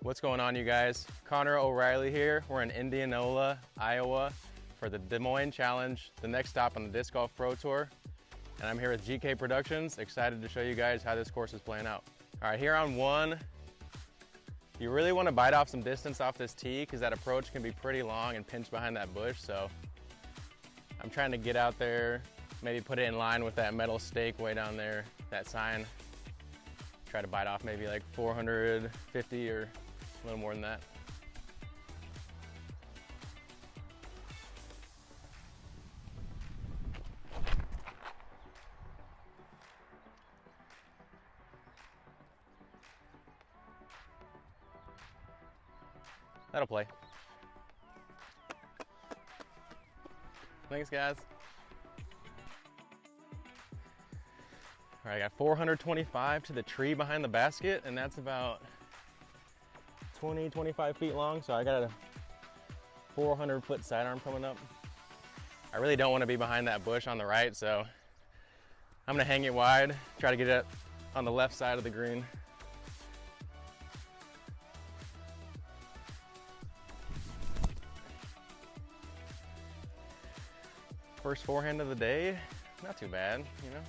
What's going on, you guys? Connor O'Reilly here. We're in Indianola, Iowa for the Des Moines Challenge, the next stop on the Disc Golf Pro Tour. And I'm here with GK Productions, excited to show you guys how this course is playing out. All right, here on one, you really want to bite off some distance off this tee because that approach can be pretty long and pinch behind that bush. So I'm trying to get out there, maybe put it in line with that metal stake way down there, that sign. Try to bite off maybe like 450 or a little more than that. That'll play. Thanks, guys. All right, I got 425 to the tree behind the basket, and that's about 20, 25 feet long, so I got a 400-foot sidearm coming up. I really don't want to be behind that bush on the right, so I'm gonna hang it wide, try to get it on the left side of the green. First forehand of the day, not too bad, you know.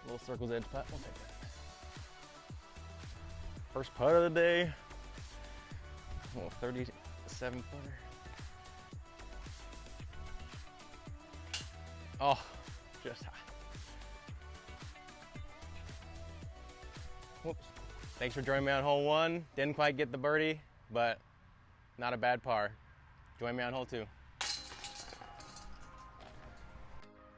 Little circle's edge putt, we'll take that. First putt of the day, oh, 37 footer. Oh, just high. Whoops. Thanks for joining me on hole one. Didn't quite get the birdie, but not a bad par. Join me on hole two.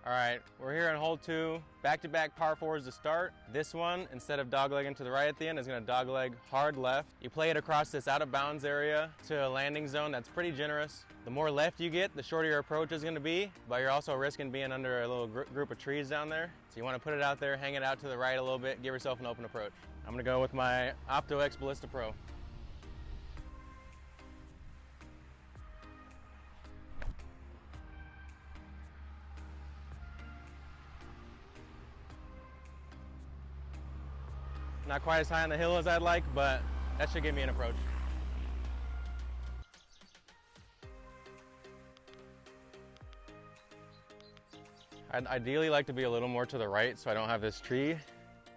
All right, we're here on hole two, back-to-back par fours to start. This one, instead of doglegging to the right at the end, is gonna dogleg hard left. You play it across this out of bounds area to a landing zone that's pretty generous. The more left you get, the shorter your approach is gonna be, but you're also risking being under a little group of trees down there. So you wanna put it out there, hang it out to the right a little bit, give yourself an open approach. I'm gonna go with my Opto-X Ballista Pro. Not quite as high on the hill as I'd like, but that should give me an approach. I'd ideally like to be a little more to the right so I don't have this tree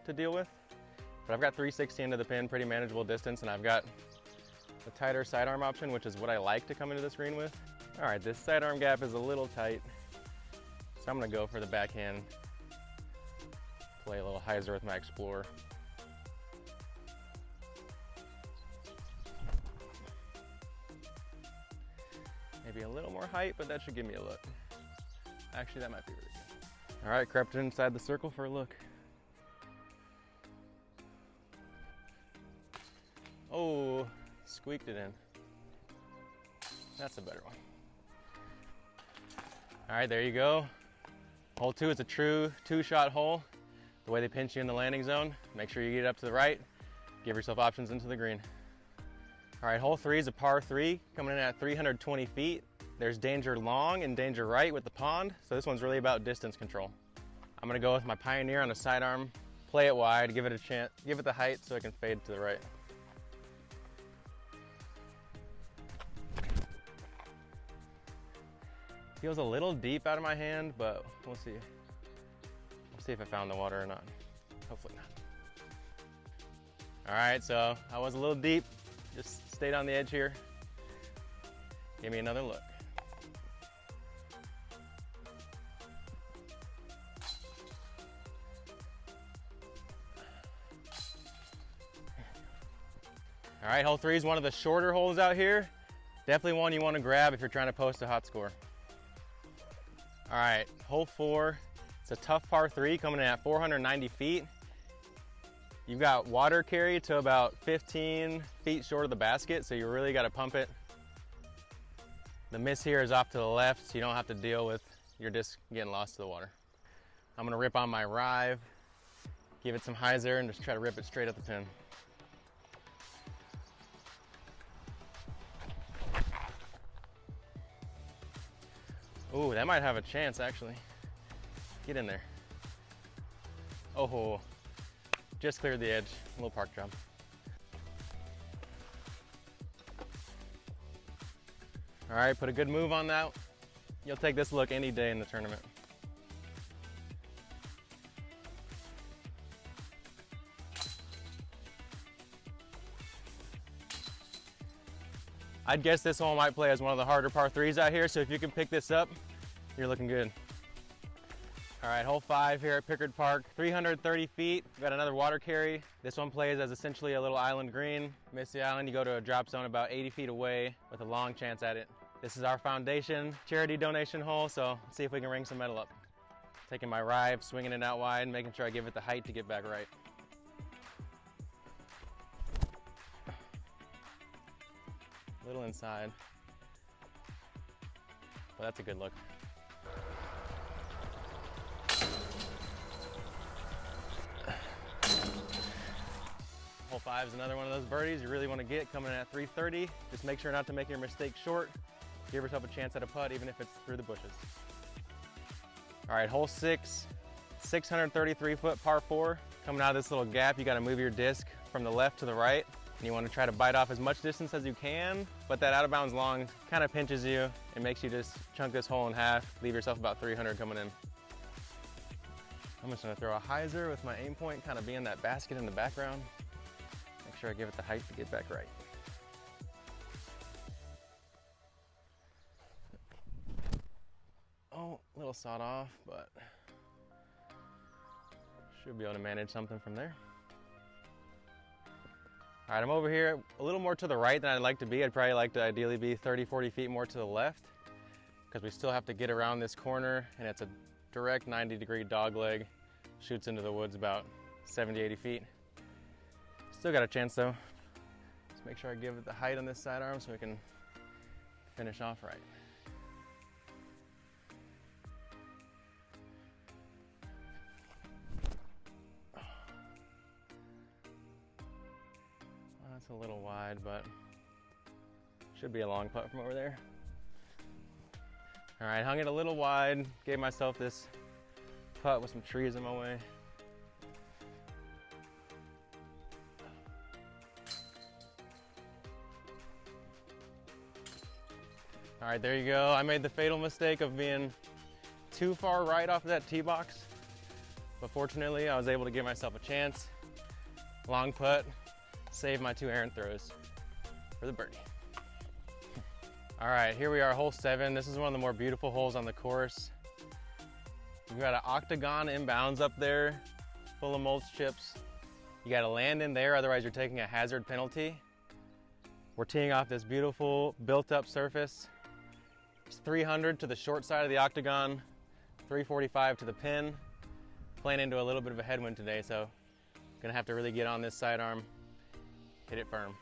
to deal with. But I've got 360 into the pin, pretty manageable distance, and I've got the tighter sidearm option, which is what I like to come into this green with. All right, this sidearm gap is a little tight, so I'm gonna go for the backhand, play a little hyzer with my Explorer. Maybe a little more height, but that should give me a look. Actually, that might be really good. All right, crept inside the circle for a look. Oh, squeaked it in. That's a better one. All right, there you go. Hole two is a true two-shot hole. The way they pinch you in the landing zone, make sure you get up to the right, give yourself options into the green. All right, hole three is a par three, coming in at 320 feet. There's danger long and danger right with the pond, so this one's really about distance control. I'm gonna go with my Pioneer on a sidearm, play it wide, give it a chance, give it the height so it can fade to the right. Feels a little deep out of my hand, but we'll see. We'll see if I found the water or not. Hopefully not. All right, so I was a little deep. Just stayed on the edge here. Give me another look. All right, hole three is one of the shorter holes out here. Definitely one you want to grab if you're trying to post a hot score. All right, hole four. It's a tough par three coming in at 490 feet. You've got water carry to about 15 feet short of the basket, so you really got to pump it. The miss here is off to the left, so you don't have to deal with your disc getting lost to the water. I'm gonna rip on my Rive, give it some hyzer, and just try to rip it straight at the pin. Ooh, that might have a chance, actually. Get in there. Oh, just cleared the edge. A little park jump. All right, put a good move on that. You'll take this look any day in the tournament. I'd guess this hole might play as one of the harder par threes out here, so if you can pick this up, you're looking good. All right, hole 5 here at Pickard Park, 330 feet. We've got another water carry. This one plays as essentially a little island green. Miss the island, you go to a drop zone about 80 feet away with a long chance at it. This is our foundation charity donation hole, so let's see if we can ring some metal up. Taking my rive, swinging it out wide, making sure I give it the height to get back right. A little inside, but that's a good look. Hole 5 is another one of those birdies you really want to get coming in at 330. Just make sure not to make your mistake short. Give yourself a chance at a putt, even if it's through the bushes. All right, hole 6, 633 foot par 4. Coming out of this little gap, you got to move your disc from the left to the right. And you want to try to bite off as much distance as you can, but that out of bounds long kind of pinches you and makes you just chunk this hole in half, leave yourself about 300 coming in. I'm just going to throw a hyzer with my aim point kind of being that basket in the background. Make sure I give it the height to get back right. Oh, a little sawed off, but should be able to manage something from there. All right, I'm over here a little more to the right than I'd like to be. I'd probably like to ideally be 30, 40 feet more to the left because we still have to get around this corner and it's a direct 90-degree dog leg. Shoots into the woods about 70, 80 feet. Still got a chance though. Just make sure I give it the height on this sidearm so we can finish off right. That's a little wide, but should be a long putt from over there. All right, hung it a little wide, gave myself this putt with some trees in my way. All right, there you go. I made the fatal mistake of being too far right off of that tee box, but fortunately I was able to give myself a chance. Long putt. Save my 2 errant throws for the birdie. All right, here we are, hole 7. This is one of the more beautiful holes on the course. You've got an Octagon inbounds up there, full of mulch chips. You gotta land in there, otherwise you're taking a hazard penalty. We're teeing off this beautiful built-up surface. It's 300 to the short side of the Octagon, 345 to the pin. Playing into a little bit of a headwind today, so gonna have to really get on this sidearm. Hit it firm.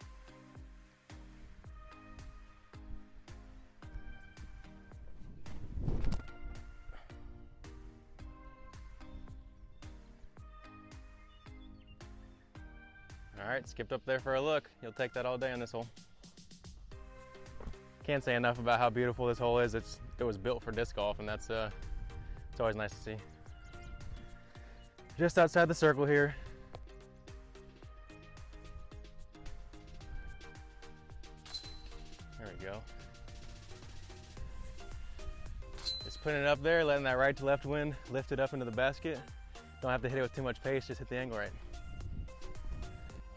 All right, skipped up there for a look. You'll take that all day on this hole. Can't say enough about how beautiful this hole is. It was built for disc golf, and it's always nice to see. Just outside the circle here. There we go. Just putting it up there, letting that right to left wind lift it up into the basket. Don't have to hit it with too much pace, just hit the angle right.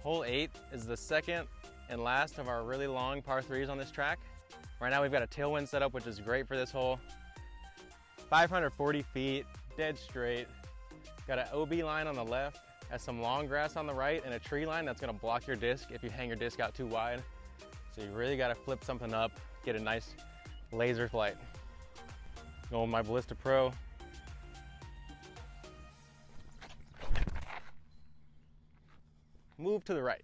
Hole 8 is the second and last of our really long par 3s on this track. Right now we've got a tailwind set up, which is great for this hole. 540 feet, dead straight. Got an OB line on the left, has some long grass on the right, and a tree line that's gonna block your disc if you hang your disc out too wide. So you really gotta flip something up, get a nice laser flight. Going with my Ballista Pro. Move to the right.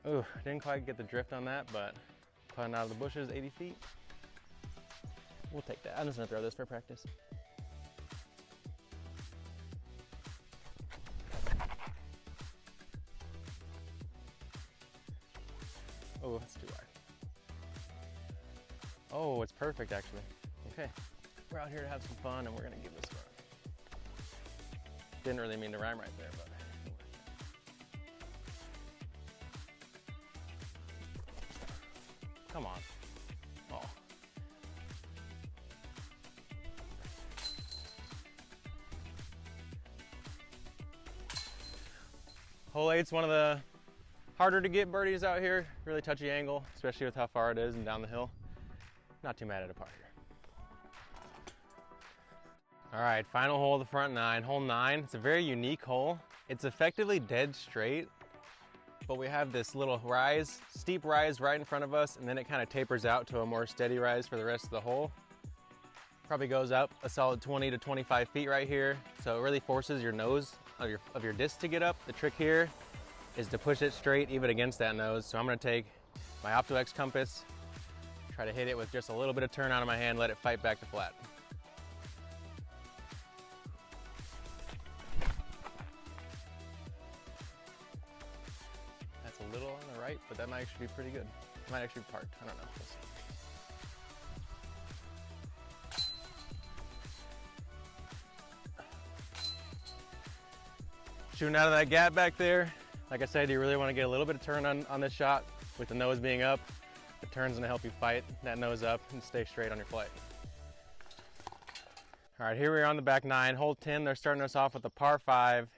Ooh, didn't quite get the drift on that, but putting out of the bushes 80 feet. We'll take that. I'm just gonna throw this for practice. Oh, that's too wide. Oh, it's perfect actually. Okay, we're out here to have some fun and we're gonna give this a run. Didn't really mean to rhyme right there, but. Come on. Oh, Hole 8's one of the harder to get birdies out here. Really touchy angle, especially with how far it is and down the hill. Not too mad at a par here. All right, final hole of the front 9, hole 9. It's a very unique hole. It's effectively dead straight, but we have this little rise, steep rise right in front of us, and then it kind of tapers out to a more steady rise for the rest of the hole. Probably goes up a solid 20 to 25 feet right here, so it really forces your nose of your disc to get up. The trick here is to push it straight even against that nose. So I'm gonna take my OptoX compass, try to hit it with just a little bit of turn out of my hand, let it fight back to flat. That's a little on the right, but that might actually be pretty good. It might actually be parked, I don't know. We'll see. Shooting out of that gap back there. Like I said, you really want to get a little bit of turn on this shot with the nose being up. The turn's going to help you fight that nose up and stay straight on your flight. All right, here we are on the back 9, hole 10. They're starting us off with a par 5,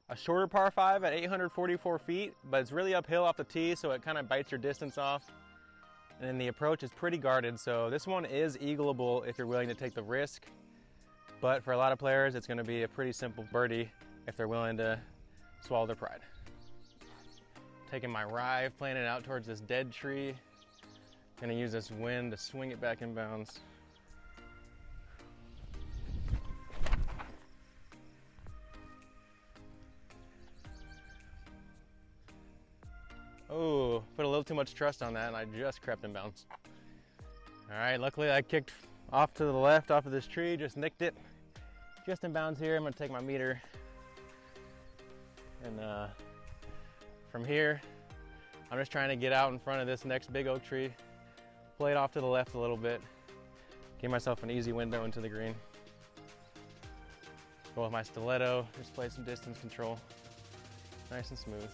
a shorter par 5 at 844 feet, but it's really uphill off the tee, so it kind of bites your distance off. And then the approach is pretty guarded, so this one is eagleable if you're willing to take the risk. But for a lot of players, it's going to be a pretty simple birdie if they're willing to swallow their pride. Taking my rive, playing it out towards this dead tree. Gonna use this wind to swing it back in bounds. Oh, put a little too much trust on that and I just crept in bounds. All right, luckily I kicked off to the left off of this tree, just nicked it. Just in bounds here, I'm gonna take my meter. And from here, I'm just trying to get out in front of this next big oak tree, play it off to the left a little bit, give myself an easy window into the green. Go with my stiletto, just play some distance control, nice and smooth.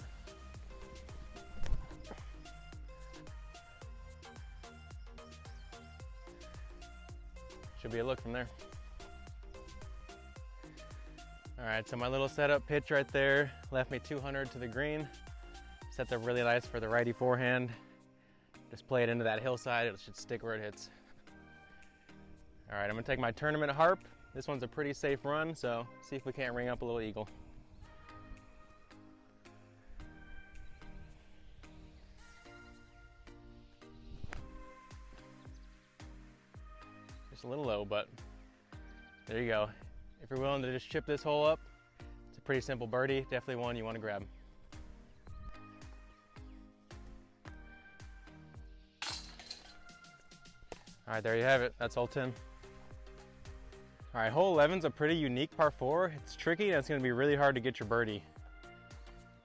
Should be a look from there. All right, so my little setup pitch right there left me 200 to the green. Set up really nice for the righty forehand. Just play it into that hillside, it should stick where it hits. All right, I'm gonna take my tournament harp. This one's a pretty safe run, so see if we can't ring up a little eagle. Just a little low, but there you go. If you're willing to just chip this hole up, it's a pretty simple birdie, definitely one you want to grab. All right, there you have it. That's hole 10. All right, hole 11's a pretty unique par 4. It's tricky and it's going to be really hard to get your birdie.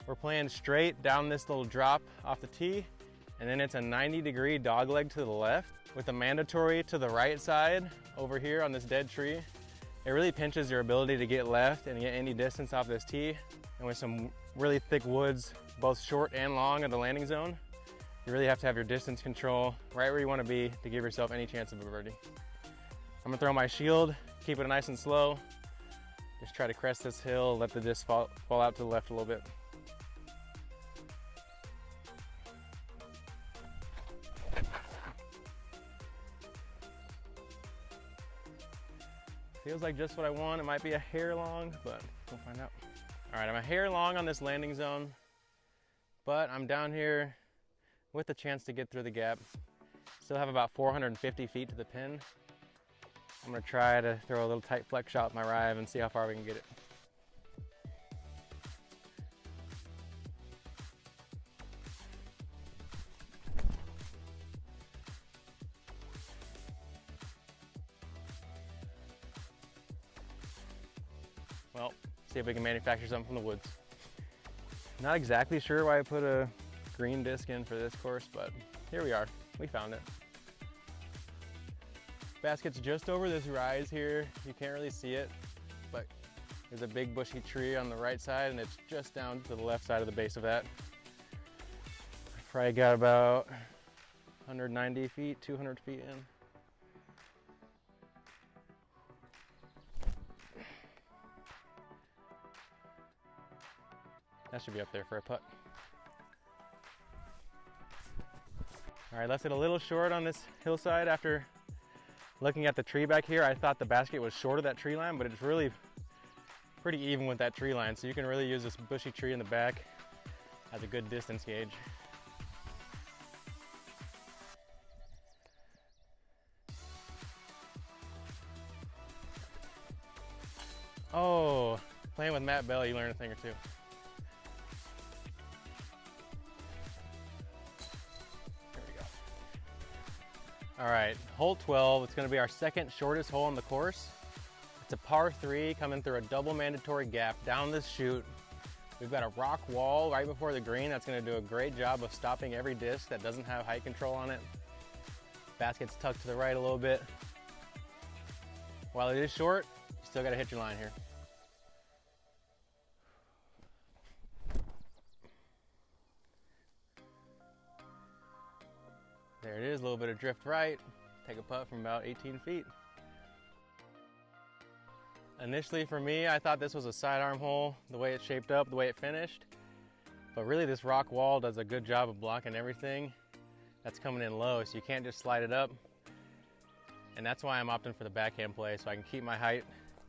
We're playing straight down this little drop off the tee, and then it's a 90-degree dogleg to the left with a mandatory to the right side over here on this dead tree. It really pinches your ability to get left and get any distance off this tee. And with some really thick woods, both short and long of the landing zone, you really have to have your distance control right where you want to be to give yourself any chance of a birdie. I'm gonna throw my shield, keep it nice and slow. Just try to crest this hill, let the disc fall out to the left a little bit. Feels like just what I want. It might be a hair long, but we'll find out. All right, I'm a hair long on this landing zone, but I'm down here with the chance to get through the gap. Still have about 450 feet to the pin. I'm gonna try to throw a little tight flex shot with my rive and see how far we can get it. Well, see if we can manufacture something from the woods. Not exactly sure why I put a green disc in for this course, but here we are. We found it. Basket's just over this rise here. You can't really see it, but there's a big bushy tree on the right side and it's just down to the left side of the base of that. Probably got about 190 feet, 200 feet in. That should be up there for a putt. All right, left it a little short on this hillside. After looking at the tree back here, I thought the basket was short of that tree line, but it's really pretty even with that tree line. So you can really use this bushy tree in the back as a good distance gauge. Oh, playing with Matt Bell, you learn a thing or two. There we go. All right, hole 12. It's going to be our second shortest hole on the course. It's a par 3 coming through a double mandatory gap down this chute. We've got a rock wall right before the green that's going to do a great job of stopping every disc that doesn't have height control on it. Basket's tucked to the right a little bit. While it is short, you still got to hit your line here. There it is, a little bit of drift right. Take a putt from about 18 feet. Initially for me, I thought this was a sidearm hole, the way it shaped up, the way it finished. But really this rock wall does a good job of blocking everything that's coming in low, so you can't just slide it up. And that's why I'm opting for the backhand play, so I can keep my height,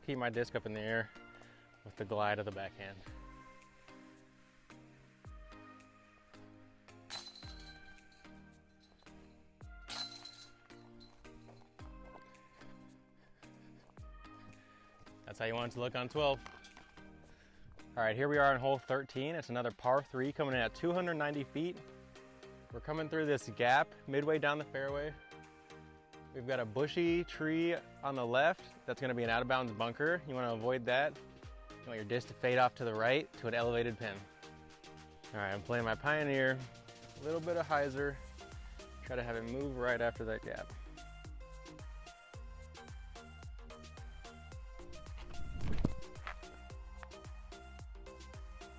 keep my disc up in the air with the glide of the backhand. That's how you want it to look on 12. All right, here we are on hole 13. It's another par 3 coming in at 290 feet. We're coming through this gap midway down the fairway. We've got a bushy tree on the left that's going to be an out of bounds bunker. You want to avoid that. You want your disc to fade off to the right to an elevated pin. All right, I'm playing my Pioneer, a little bit of hyzer. Try to have it move right after that gap.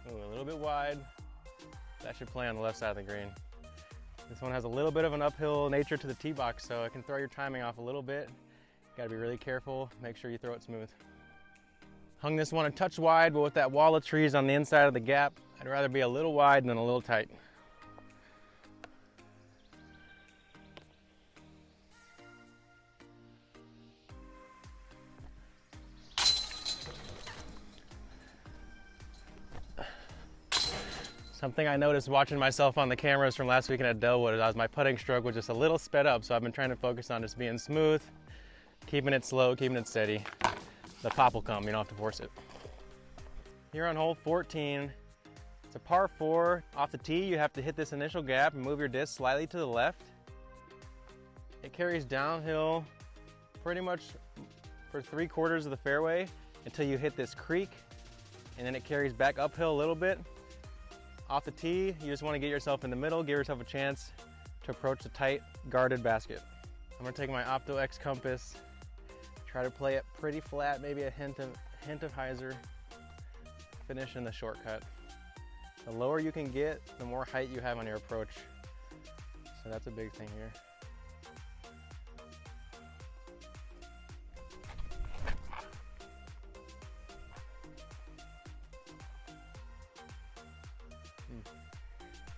Ooh, a little bit wide. That should play on the left side of the green. This one has a little bit of an uphill nature to the tee box, so it can throw your timing off a little bit. Gotta be really careful, make sure you throw it smooth. Hung this one a touch wide, but with that wall of trees on the inside of the gap, I'd rather be a little wide than a little tight. Something I noticed watching myself on the cameras from last weekend at Delwood is my putting stroke was just a little sped up, so I've been trying to focus on just being smooth, keeping it slow, keeping it steady. The pop will come, you don't have to force it. Here on hole 14, it's a par 4. Off the tee, you have to hit this initial gap and move your disc slightly to the left. It carries downhill pretty much for 3/4 of the fairway until you hit this creek, and then it carries back uphill a little bit. Off the tee, you just want to get yourself in the middle, give yourself a chance to approach the tight, guarded basket. I'm going to take my Opto X compass, try to play it pretty flat, maybe a hint of hyzer, finish in the shortcut. The lower you can get, the more height you have on your approach. So that's a big thing here.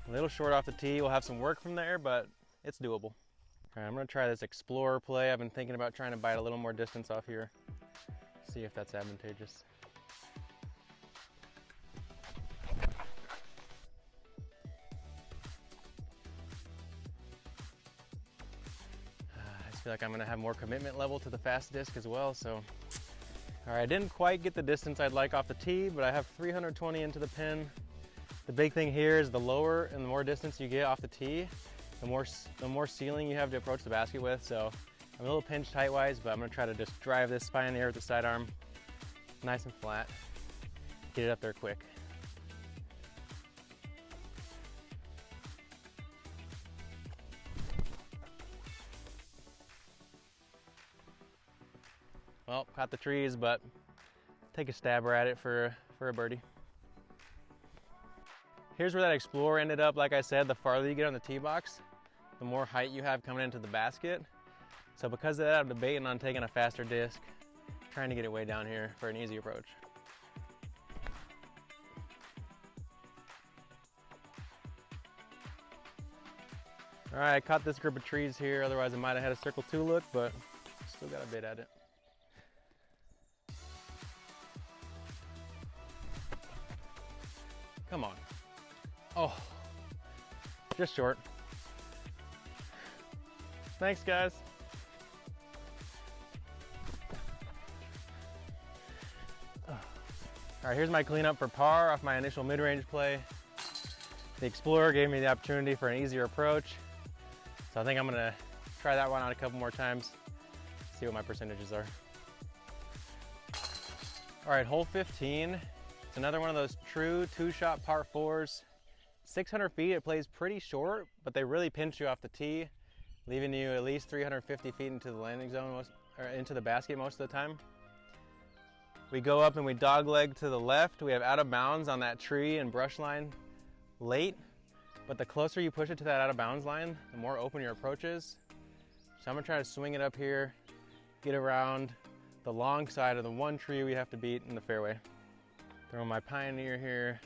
A little short off the tee, we'll have some work from there, but it's doable. All right, I'm gonna try this Explorer play. I've been thinking about trying to bite a little more distance off here. See if that's advantageous. I just feel like I'm gonna have more commitment level to the fast disc as well, so. All right, I didn't quite get the distance I'd like off the tee, but I have 320 into the pin. The big thing here is the lower and the more distance you get off the tee, the more ceiling you have to approach the basket with. So I'm a little pinched height-wise, but I'm gonna try to just drive this Pioneer with the sidearm nice and flat, get it up there quick. Well, caught the trees, but take a stabber at it for a birdie. Here's where that Explorer ended up. Like I said, the farther you get on the tee box, the more height you have coming into the basket. So because of that, I'm debating on taking a faster disc, trying to get it way down here for an easy approach. All right, I caught this group of trees here, otherwise I might have had a circle 2 look, but still got a bit at it. Come on. Oh, just short. Thanks, guys. All right, here's my cleanup for par off my initial mid-range play. The Explorer gave me the opportunity for an easier approach, so I think I'm gonna try that one out a couple more times, see what my percentages are. All right, hole 15. It's another one of those true 2-shot par 4s. 600 feet, it plays pretty short, but they really pinch you off the tee, leaving you at least 350 feet into the landing zone, or into the basket most of the time. We go up and we dogleg to the left. We have out of bounds on that tree and brush line late, but the closer you push it to that out of bounds line, the more open your approach is. So I'm gonna try to swing it up here, get around the long side of the one tree we have to beat in the fairway. Throw my Pioneer here.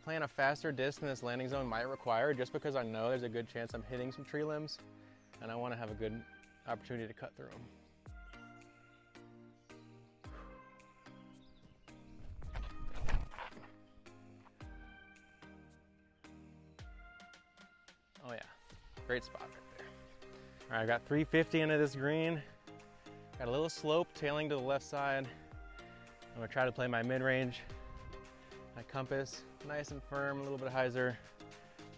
Playing a faster disc than this landing zone might require, just because I know there's a good chance I'm hitting some tree limbs and I want to have a good opportunity to cut through them. Oh yeah, great spot right there. All right, I got 350 into this green. Got a little slope tailing to the left side. I'm gonna try to play my mid-range, my compass, nice and firm, a little bit of hyzer.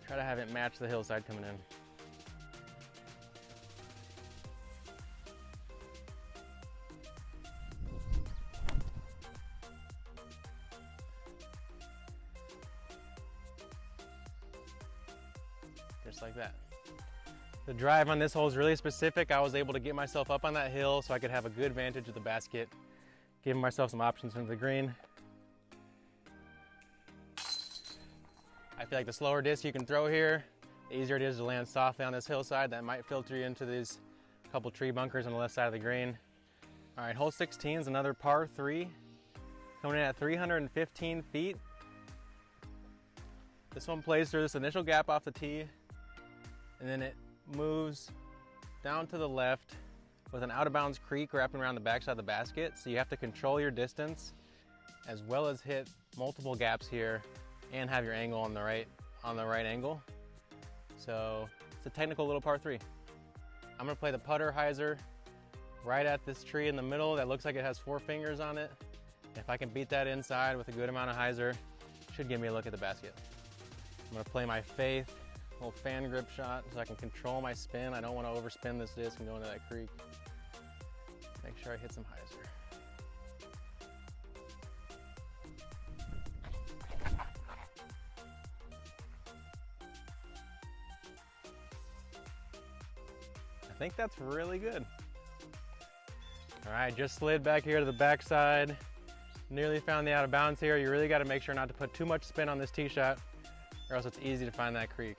Try to have it match the hillside coming in. Just like that. The drive on this hole is really specific. I was able to get myself up on that hill so I could have a good vantage of the basket, giving myself some options into the green. I feel like the slower disc you can throw here, the easier it is to land softly on this hillside. That might filter you into these couple tree bunkers on the left side of the green. All right, hole 16 is another par 3, coming in at 315 feet. This one plays through this initial gap off the tee, and then it moves down to the left with an out of bounds creek wrapping around the backside of the basket. So you have to control your distance as well as hit multiple gaps here and have your angle on the right angle. So it's a technical little par 3. I'm gonna play the putter hyzer right at this tree in the middle that looks like it has 4 fingers on it. If I can beat that inside with a good amount of hyzer, it should give me a look at the basket. I'm gonna play my faith, little fan grip shot so I can control my spin. I don't want to overspin this disc and go into that creek. Make sure I hit some hyzer. I think that's really good. All right, just slid back here to the backside. Nearly found the out of bounds here. You really got to make sure not to put too much spin on this tee shot, or else it's easy to find that creek.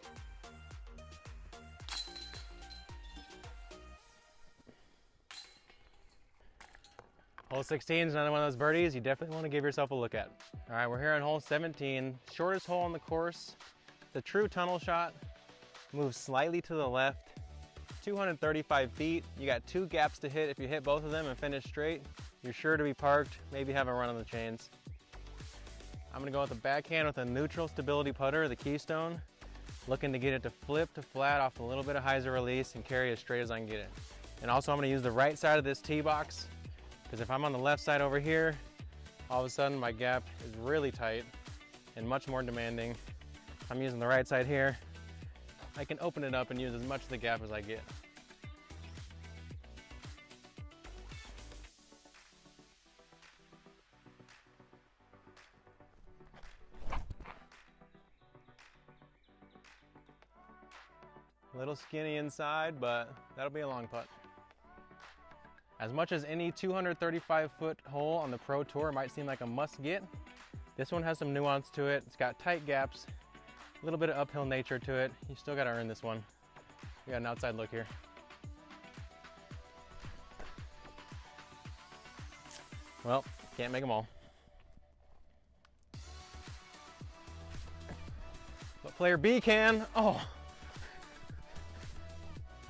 Hole 16 is another one of those birdies you definitely want to give yourself a look at. All right, we're here on hole 17, shortest hole on the course. The true tunnel shot moves slightly to the left, 235 feet. You got 2 gaps to hit. If you hit both of them and finish straight, you're sure to be parked, maybe have a run on the chains. I'm gonna go with the backhand with a neutral stability putter, the Keystone, looking to get it to flip to flat off a little bit of hyzer release and carry as straight as I can get it. And also I'm gonna use the right side of this tee box, because if I'm on the left side over here, all of a sudden my gap is really tight and much more demanding. If I'm using the right side here, I can open it up and use as much of the gap as I get. A little skinny inside, but that'll be a long putt. As much as any 235-foot hole on the Pro Tour might seem like a must-get, this one has some nuance to it. It's got tight gaps, a little bit of uphill nature to it. You still gotta earn this one. We got an outside look here. Well, can't make them all. But player B can. Oh,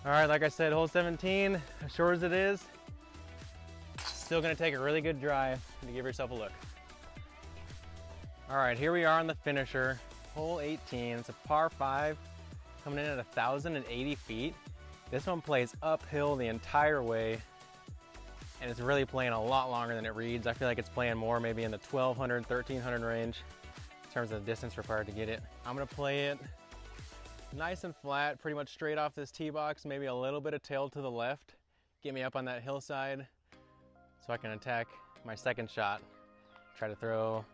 All right, like I said, hole 17, as short as it is, still gonna take a really good drive to give yourself a look. All right, here we are on the finisher, hole 18. It's a par 5, coming in at 1,080 feet. This one plays uphill the entire way, and it's really playing a lot longer than it reads. I feel like it's playing more maybe in the 1,200, 1,300 range in terms of the distance required to get it. I'm gonna play it nice and flat, pretty much straight off this tee box, maybe a little bit of tail to the left, get me up on that hillside so I can attack my second shot. Try to throw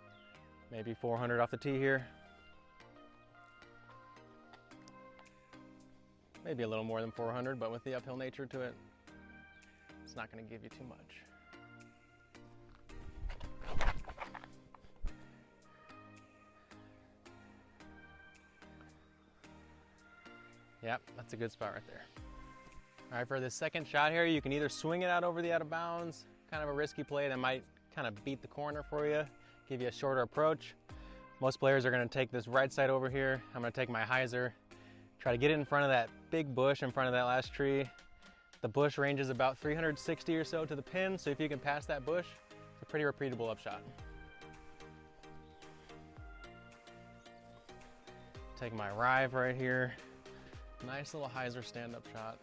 maybe 400 off the tee here. Maybe a little more than 400, but with the uphill nature to it, it's not gonna give you too much. Yep, that's a good spot right there. All right, for this second shot here, you can either swing it out over the out of bounds, kind of a risky play that might kind of beat the corner for you, give you a shorter approach. Most players are gonna take this right side over here. I'm gonna take my hyzer, try to get it in front of that big bush in front of that last tree. The bush ranges about 360 or so to the pin, so if you can pass that bush, it's a pretty repeatable upshot. Take my rive right here. Nice little hyzer stand-up shot.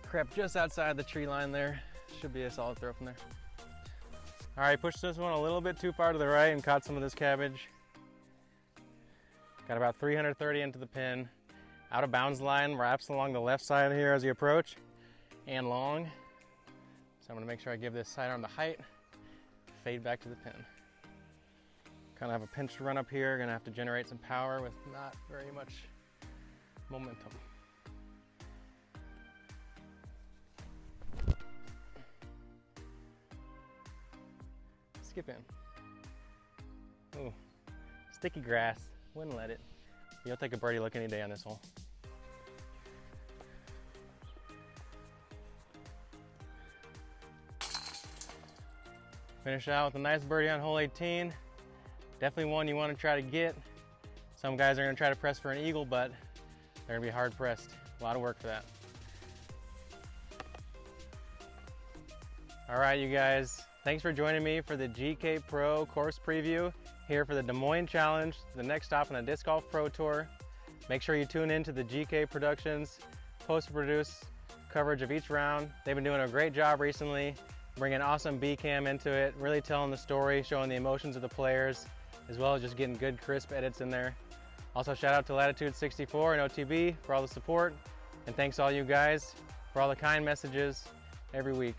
Crept just outside the tree line there. Should be a solid throw from there. All right, pushed this one a little bit too far to the right and caught some of this cabbage. Got about 330 into the pin. Out of bounds line wraps along the left side here as you approach and long. So I'm gonna make sure I give this sidearm the height, fade back to the pin. Kind of have a pinched run up here, gonna have to generate some power with not very much momentum. Skip in. Ooh, sticky grass, wouldn't let it. You'll take a birdie look any day on this hole. Finish out with a nice birdie on hole 18. Definitely one you want to try to get. Some guys are going to try to press for an eagle, but they're going to be hard pressed. A lot of work for that. All right, you guys. Thanks for joining me for the GK Pro course preview here for the Des Moines Challenge, the next stop on the Disc Golf Pro Tour. Make sure you tune in to the GK Productions post-produce coverage of each round. They've been doing a great job recently, bringing awesome B-cam into it, really telling the story, showing the emotions of the players, as well as just getting good crisp edits in there. Also, shout out to Latitude 64 and OTB for all the support, and thanks all you guys for all the kind messages every week.